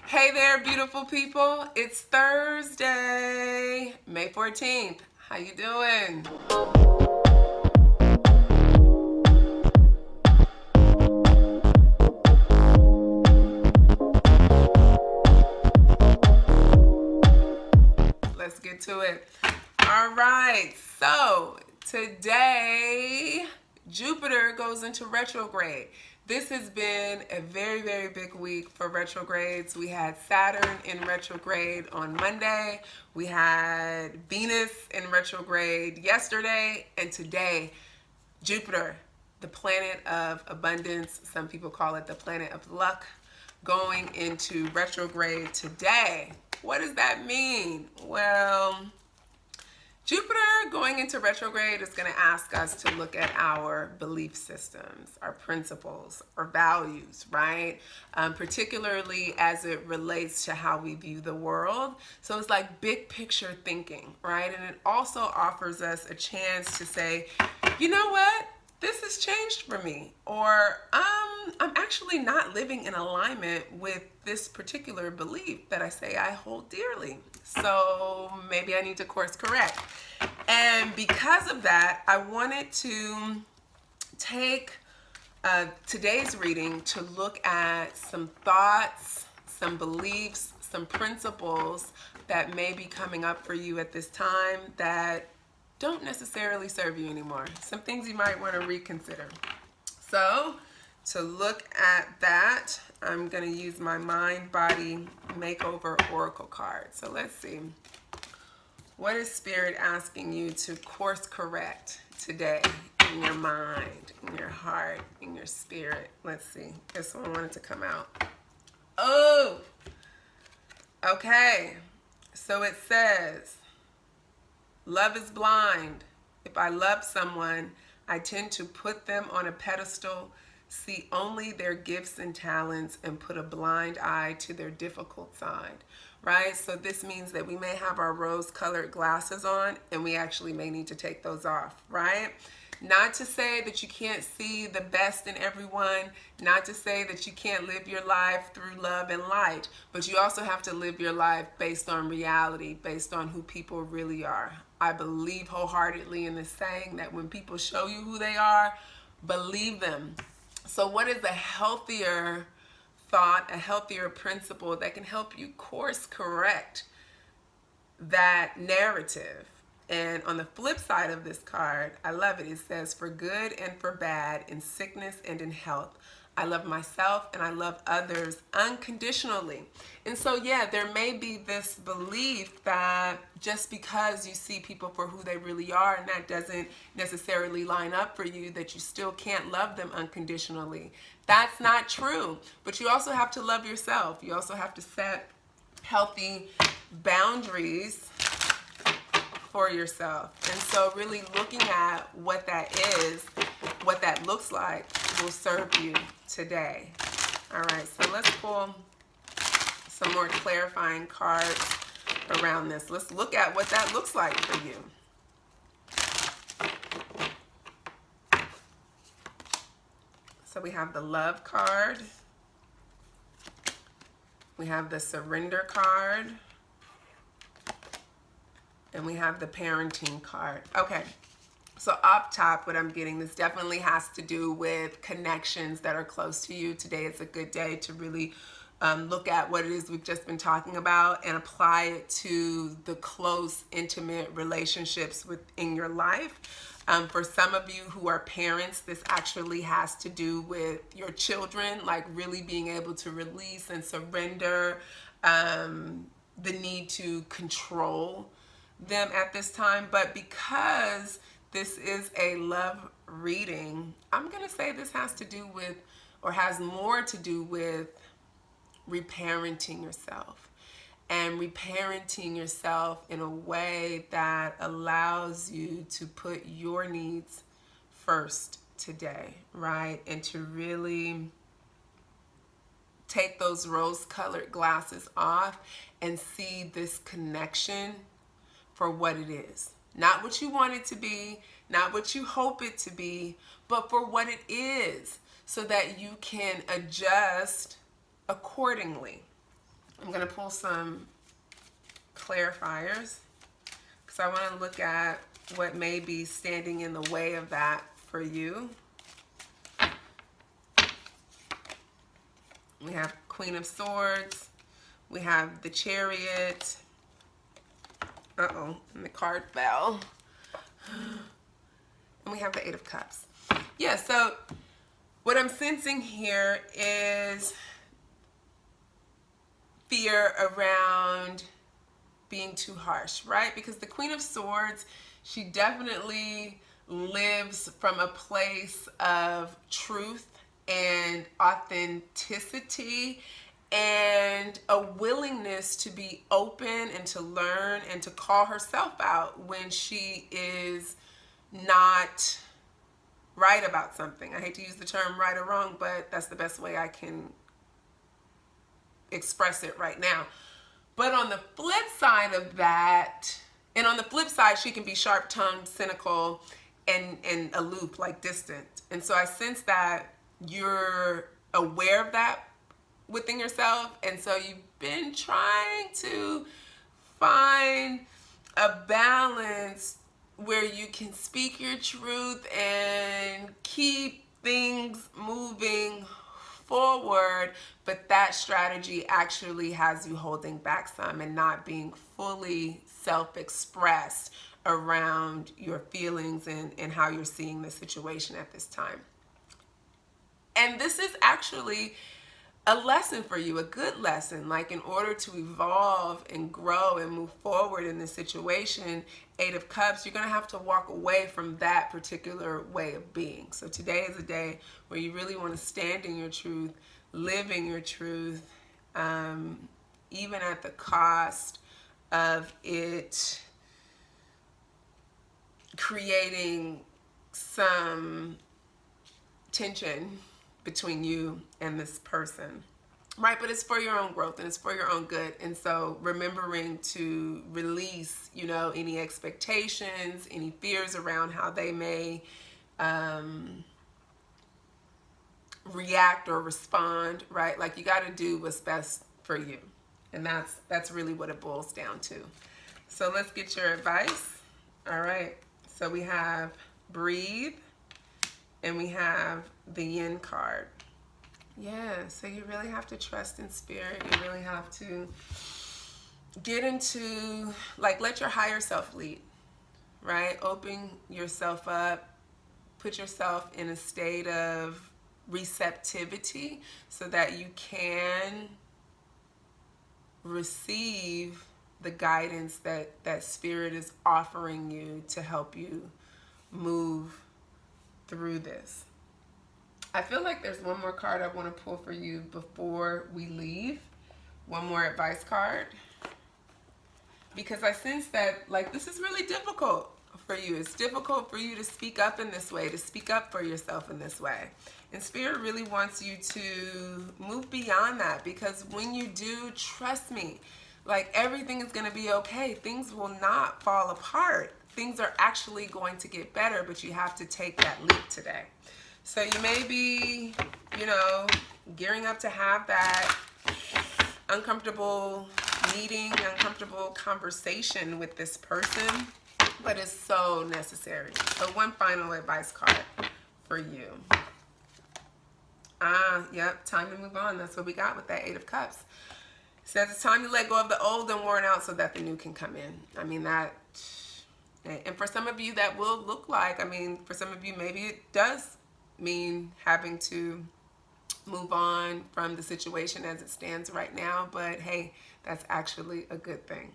Hey there, beautiful people. It's Thursday, May 14th. How you doing? Let's get to it. All right, so today Jupiter goes into retrograde. This has been a very, very big week for retrogrades. We had Saturn in retrograde on Monday. We had Venus in retrograde yesterday. And today, Jupiter, the planet of abundance, some people call it the planet of luck, going into retrograde today. What does that mean? Well, Jupiter going into retrograde is going to ask us to look at our belief systems, our principles, our values, right? Particularly as it relates to how we view the world. So it's like big picture thinking, right? And it also offers us a chance to say, you know what? This has changed for me, or I'm actually not living in alignment with this particular belief that I say I hold dearly. So maybe I need to course correct. And because of that, I wanted to take today's reading to look at some thoughts, some beliefs, some principles that may be coming up for you at this time that don't necessarily serve you anymore. Some things you might want to reconsider. So to look at that, I'm going to use my Mind Body Makeover Oracle card. So let's see. What is Spirit asking you to course correct today in your mind, in your heart, in your spirit? Let's see. This one wanted to come out. Oh, okay. So it says, love is blind. If I love someone, I tend to put them on a pedestal, see only their gifts and talents, and put a blind eye to their difficult side, right? So this means that we may have our rose-colored glasses on, and we actually may need to take those off, right? Not to say that you can't see the best in everyone, not to say that you can't live your life through love and light, but you also have to live your life based on reality, based on who people really are. I believe wholeheartedly in the saying that when people show you who they are, believe them. So what is a healthier thought, a healthier principle that can help you course correct that narrative? And on the flip side of this card, I love it. It says, for good and for bad, in sickness and in health, I love myself and I love others unconditionally. And so, yeah, there may be this belief that just because you see people for who they really are and that doesn't necessarily line up for you, that you still can't love them unconditionally. That's not true. But you also have to love yourself. You also have to set healthy boundaries for yourself. And so really looking at what that is, what that looks like, will serve you today. All right, so let's pull some more clarifying cards around this. Let's look at what that looks like for you. So we have the Love card. We have the Surrender card. And we have the Parenting card. Okay, so up top, what I'm getting, this definitely has to do with connections that are close to you. Today is a good day to really look at what it is we've just been talking about and apply it to the close, intimate relationships within your life. For some of you who are parents, this actually has to do with your children, like really being able to release and surrender the need to control them at this time. But because this is a love reading, I'm going to say this has to do with, or has more to do with, reparenting yourself. And reparenting yourself in a way that allows you to put your needs first today, right? And to really take those rose-colored glasses off and see this connection for what it is. Not what you want it to be, not what you hope it to be, but for what it is, so that you can adjust accordingly. I'm going to pull some clarifiers because I want to look at what may be standing in the way of that for you. We have Queen of Swords. We have the Chariot. And the card fell. And we have the Eight of Cups. Yeah, so what I'm sensing here is fear around being too harsh, right? Because the Queen of Swords, she definitely lives from a place of truth and authenticity and a willingness to be open and to learn and to call herself out when she is not right about something. I hate to use the term right or wrong, but that's the best way I can express it right now. But on the flip side of that, and on the flip side, she can be sharp-tongued, cynical, and aloof, like distant. And so I sense that you're aware of that within yourself, and so you've been trying to find a balance where you can speak your truth and keep things moving forward, but that strategy actually has you holding back some and not being fully self-expressed around your feelings and how you're seeing the situation at this time. And this is actually a lesson for you, a good lesson. Like, in order to evolve and grow and move forward in this situation, Eight of Cups, you're going to have to walk away from that particular way of being. So today is a day where you really want to stand in your truth, live in your truth, even at the cost of it creating some tension between you and this person, right? But it's for your own growth and it's for your own good. And so remembering to release, any expectations, any fears around how they may react or respond, right? Like, you got to do what's best for you. And that's really what it boils down to. So let's get your advice. All right. So we have breathe, and we have the Yin card. Yeah, so you really have to trust in spirit. You really have to get into, let your higher self lead, right? Open yourself up, put yourself in a state of receptivity so that you can receive the guidance that spirit is offering you to help you move through this. I feel like there's one more card I want to pull for you before we leave. One more advice card. Because I sense that, this is really difficult for you. It's difficult for you to speak up in this way, to speak up for yourself in this way. And Spirit really wants you to move beyond that, because when you do, trust me, everything is going to be okay. Things will not fall apart. Things are actually going to get better, but you have to take that leap today. So you may be, gearing up to have that uncomfortable meeting, uncomfortable conversation with this person, but it's so necessary. So one final advice card for you. Yep, time to move on. That's what we got with that Eight of Cups. It says it's time to let go of the old and worn out so that the new can come in. I mean, and for some of you that will look like, for some of you maybe it does mean having to move on from the situation as it stands right now, but hey, that's actually a good thing.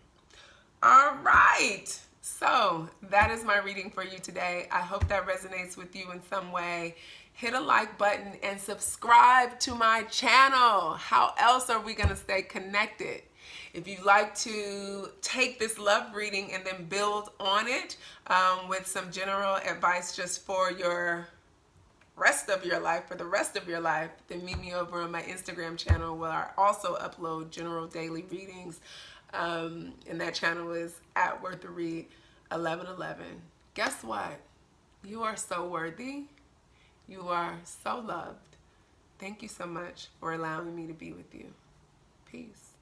All right, so that is my reading for you today. I hope that resonates with you in some way. Hit a like button and subscribe to my channel. How else are we gonna stay connected? If you'd like to take this love reading and then build on it with some general advice just for your rest of your life, for the rest of your life, then meet me over on my Instagram channel, where I also upload general daily readings. And that channel is @WorthTheRead1111. Guess what? You are so worthy. You are so loved. Thank you so much for allowing me to be with you. Peace.